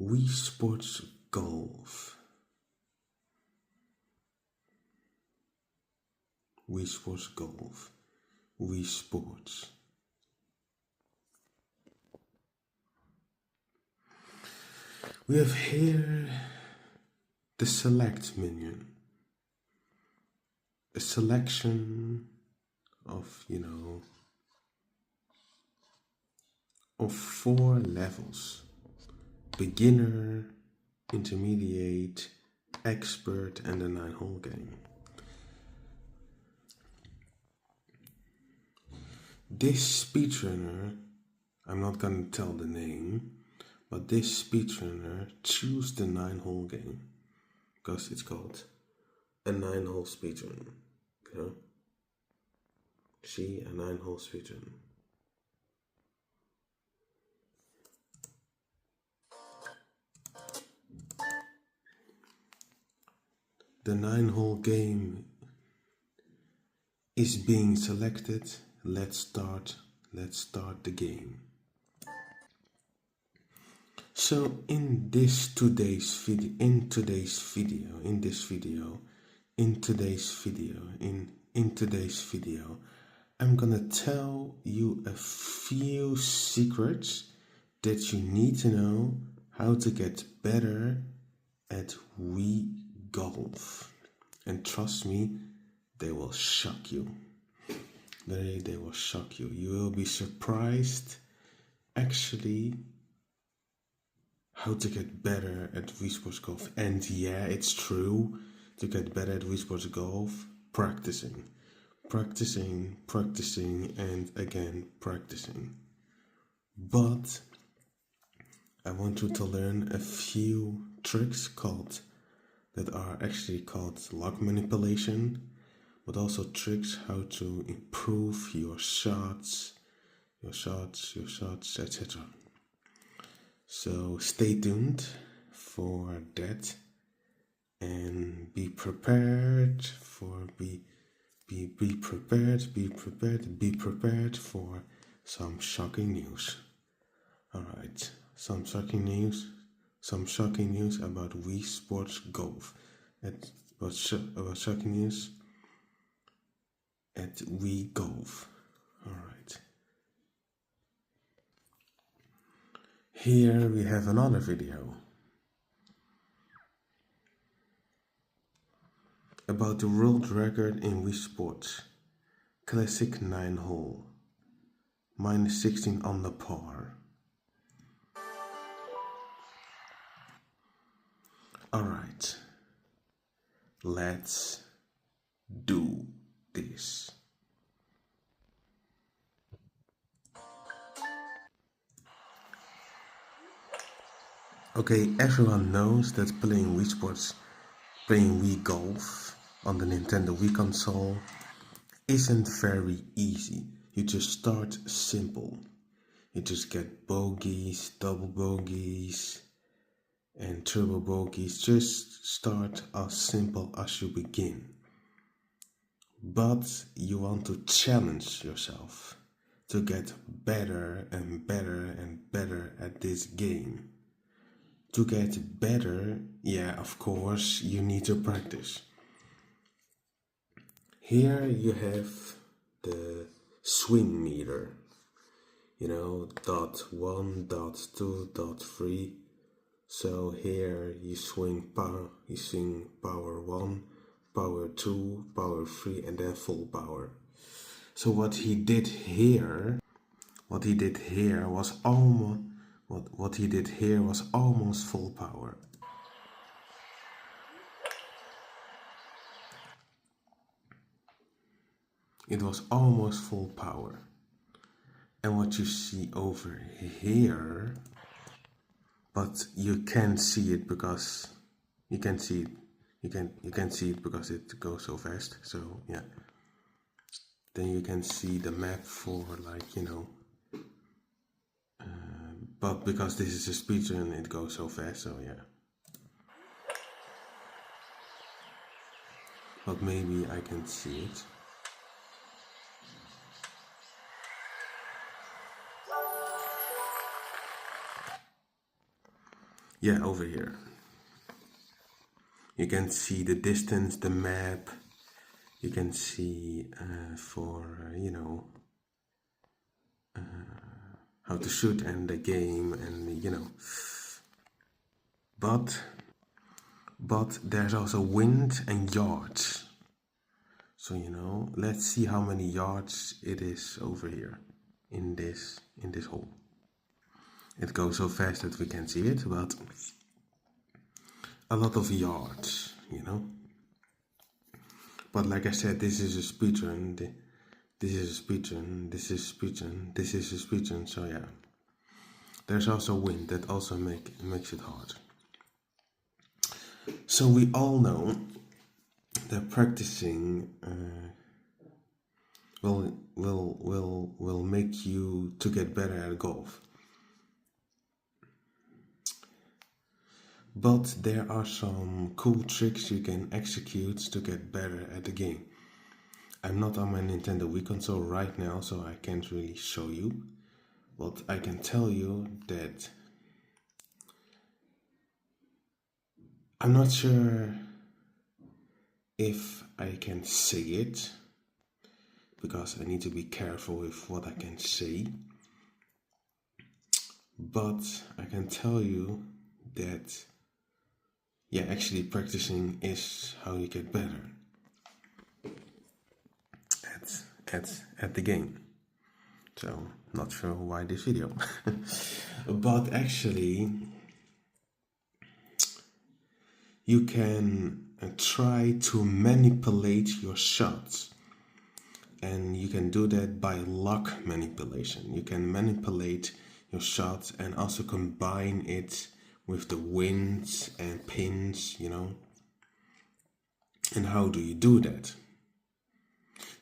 Wii Sports Golf. Wii Sports Golf. Wii Sports. We have here the select menu. A selection of, of 4 levels. Beginner, intermediate, expert, and a 9-hole game. This speedrunner, I'm not gonna tell the name, but this speedrunner chose the 9-hole game because it's called a 9-hole speedrun. See, a 9-hole speedrun. The 9-hole game is being selected. Let's start the game. So in this video, I'm gonna tell you a few secrets that you need to know how to get better at Wii Golf. And trust me, they will shock you. They will shock you. You will be surprised actually how to get better at Wii Sports Golf. And yeah, it's true, to get better at Wii Sports Golf, practicing, and again practicing. But I want you to learn a few tricks that are actually called luck manipulation, but also tricks how to improve your shots, etc. So stay tuned for that, and be prepared for some shocking news. Alright, some shocking news about Wii Sports Golf. Shocking news at Wii Golf. Alright. Here we have another video about the world record in Wii Sports. Classic 9-hole. -16 on the par. Alright. Let's do this. Okay, everyone knows that playing Wii Golf on the Nintendo Wii console isn't very easy. You just start simple. You just get bogeys, double bogeys, and turbo bogeys. Just start as simple as you begin. But you want to challenge yourself to get better and better at this game. To get better, yeah, of course, you need to practice. Here you have the swing meter. .1, .2, .3. So here you swing power 1, power 2, power 3, and then full power. So what he did here was almost full power. It was almost full power. And what you see over here, but you can't see it because you can see it because it goes so fast. So yeah. Then you can see the map for but because this is a speedrun, it goes so fast, so yeah. But maybe I can see it. yeah, over here. You can see the distance, the map. You can see how to shoot and the game, and but there's also wind and yards. So let's see how many yards it is over here in this hole. It goes so fast that we can't see it, but a lot of yards, But like I said, this is a speedrun. This is a speedrun. This is a speedrun. This is a speedrun. So yeah, there's also wind that also makes it hard. So we all know that practicing will make you to get better at golf. But there are some cool tricks you can execute to get better at the game. I'm not on my Nintendo Wii console right now, so I can't really show you. But I can tell you that I'm not sure if I can say it, because I need to be careful with what I can say. But I can tell you that, yeah, actually practicing is how you get better at the game. So, not sure why this video. But actually, you can try to manipulate your shots. And you can do that by luck manipulation. You can manipulate your shots and also combine it with the winds and pins, And how do you do that?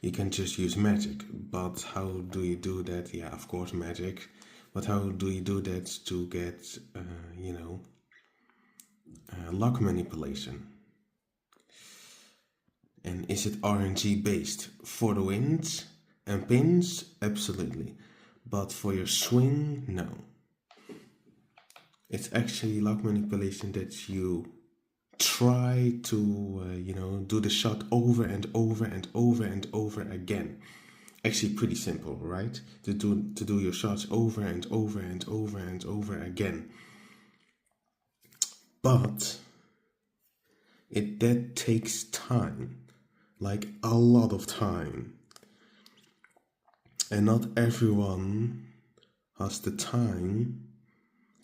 You can just use magic, but how do you do that? Yeah, of course, magic. But how do you do that to get, luck manipulation? And is it RNG based? For the winds and pins, absolutely. But for your swing, no. It's actually luck manipulation that you try to, do the shot over and over and over and over again. Actually pretty simple, right? To do your shots over and over and over and over again. But that takes time, like a lot of time. And not everyone has the time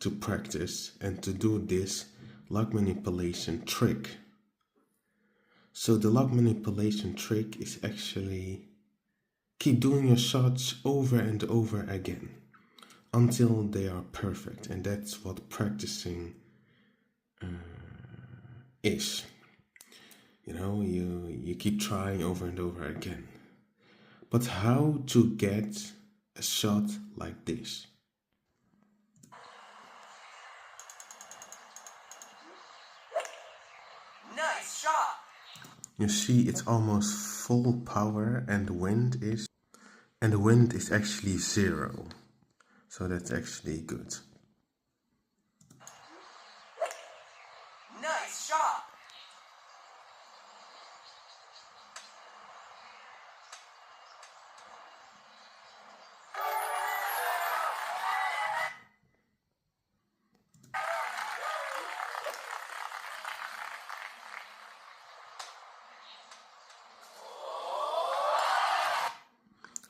to practice and to do this luck manipulation trick. So the luck manipulation trick is actually keep doing your shots over and over again until they are perfect. And that's what practicing is. You keep trying over and over again. But how to get a shot like this? Nice shot! You see, it's almost full power, and the wind is actually 0. So that's actually good. Nice shot!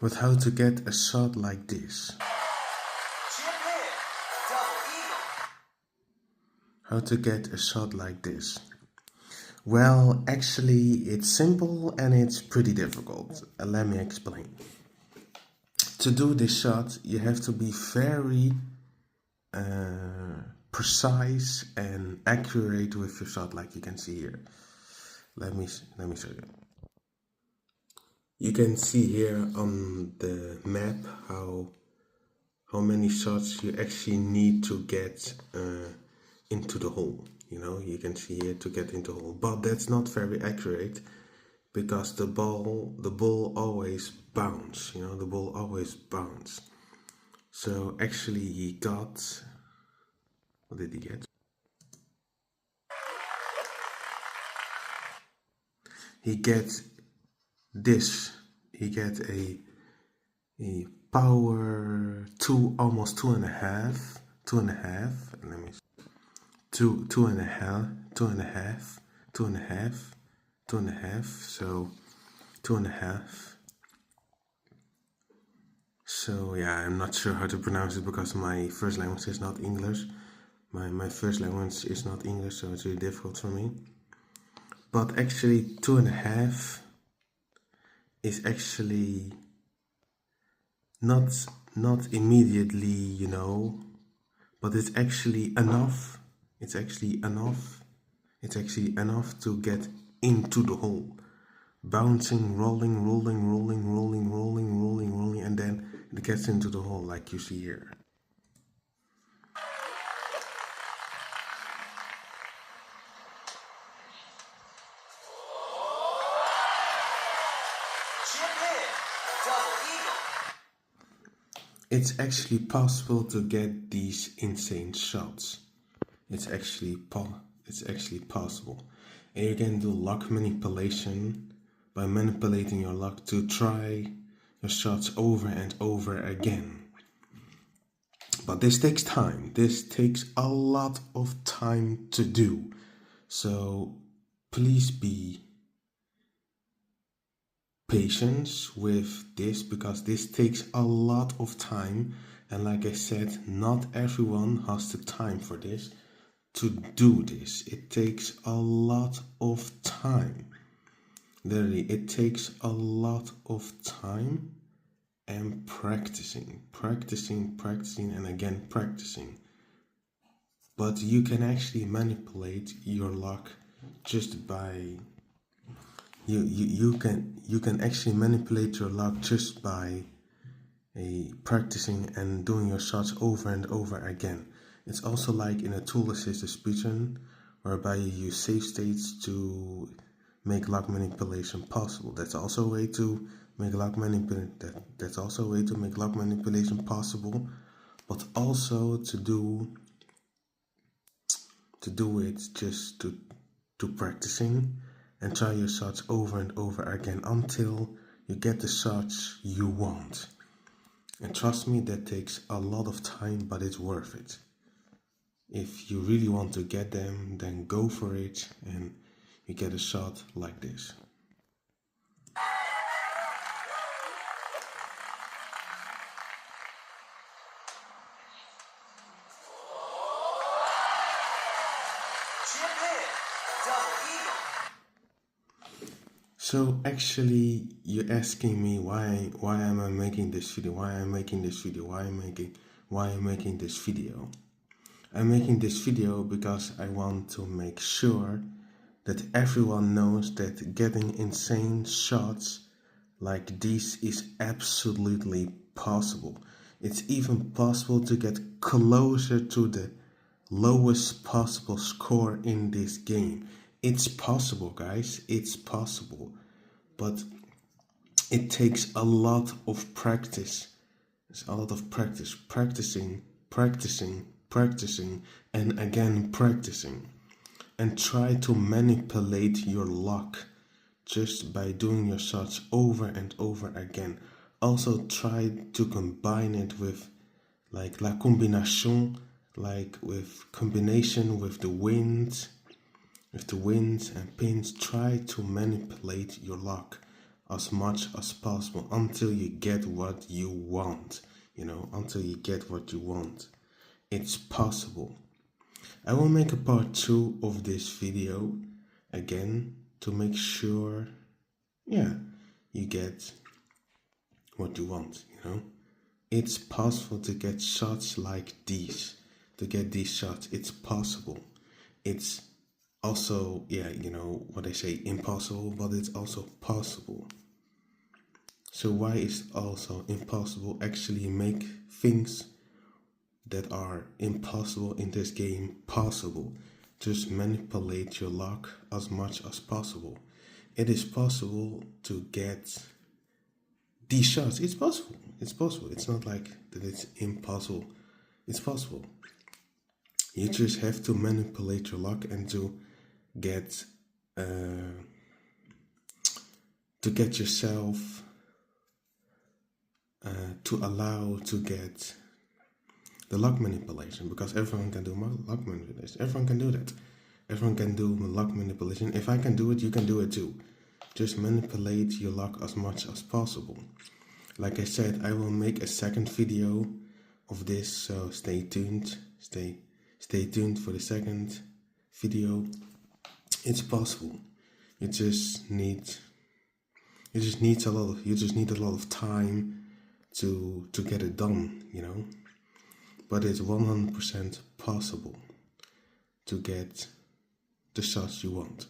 But how to get a shot like this? Chip in! Double eagle! How to get a shot like this? Well, actually, it's simple and it's pretty difficult. Let me explain. To do this shot, you have to be very precise and accurate with your shot, like you can see here. Let me show you. You can see here on the map how many shots you actually need to get into the hole. You can see here to get into the hole, but that's not very accurate because the ball always bounce. The ball always bounce. So actually he got, what did he get? he gets this. He gets a power almost 2.5. 2.5. Let me see. 2.5. 2.5. 2.5. 2.5. So 2.5. So yeah, I'm not sure how to pronounce it because my first language is not English. My first language is not English, so it's really difficult for me. But actually 2.5 is actually not immediately, but it's actually enough. It's actually enough. It's actually enough to get into the hole. Bouncing, rolling, and then it gets into the hole like you see here. Chip hit. Double eagle. It's actually possible to get these insane shots. It's actually possible. And you can do luck manipulation by manipulating your luck to try your shots over and over again. But this takes time. This takes a lot of time to do. So please be patient with this because this takes a lot of time. And like I said, not everyone has the time for this. To do this, it takes a lot of time. Literally, it takes a lot of time and practicing, and again practicing. But you can actually manipulate your luck just by you can actually manipulate your luck just by practicing and doing your shots over and over again. It's also like in a tool-assisted speedrun, whereby you use save states to make luck manipulation possible. That's also a way to make luck manipulation possible, but also to do it just to practicing and try your shots over and over again until you get the shots you want. And trust me, that takes a lot of time, but it's worth it. If you really want to get them, then go for it and you get a shot like this. Chip hit. Double eagle. So actually, you're asking me why am I making this video? Why am I making this video? I'm making this video because I want to make sure that everyone knows that getting insane shots like this is absolutely possible. It's even possible to get closer to the lowest possible score in this game. It's possible, guys. It's possible. But it takes a lot of practice. It's a lot of practice. Practicing, and again practicing. And try to manipulate your luck just by doing your shots over and over again. Also try to combine it with like la combination, like with combination with the winds and pins. Try to manipulate your luck as much as possible until you get what you want. Until you get what you want. It's possible. I will make a part 2 of this video again to make sure, you get what you want, It's possible to get shots like these, to get these shots. It's possible. It's also, what I say, impossible, but it's also possible. So why is also impossible actually make things that are impossible in this game possible? Just manipulate your luck as much as possible. It is possible to get these shots. It's possible. It's possible. It's not like that it's impossible. It's possible. You just have to manipulate your luck and to get to get yourself to allow to get the lock manipulation, because everyone can do lock manipulation. Everyone can do that. Everyone can do lock manipulation. If I can do it, you can do it too. Just manipulate your lock as much as possible. Like I said, I will make a second video of this, so stay tuned. Stay tuned for the second video. It's possible. You just need a lot of time to get it done, you know. But it's 100% possible to get the shots you want.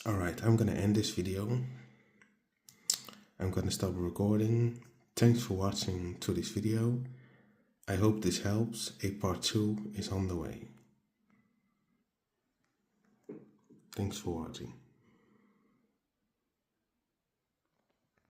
Alright, I'm gonna end this video. I'm gonna stop recording. Thanks for watching to this video. I hope this helps. A part 2 is on the way. Thanks for watching.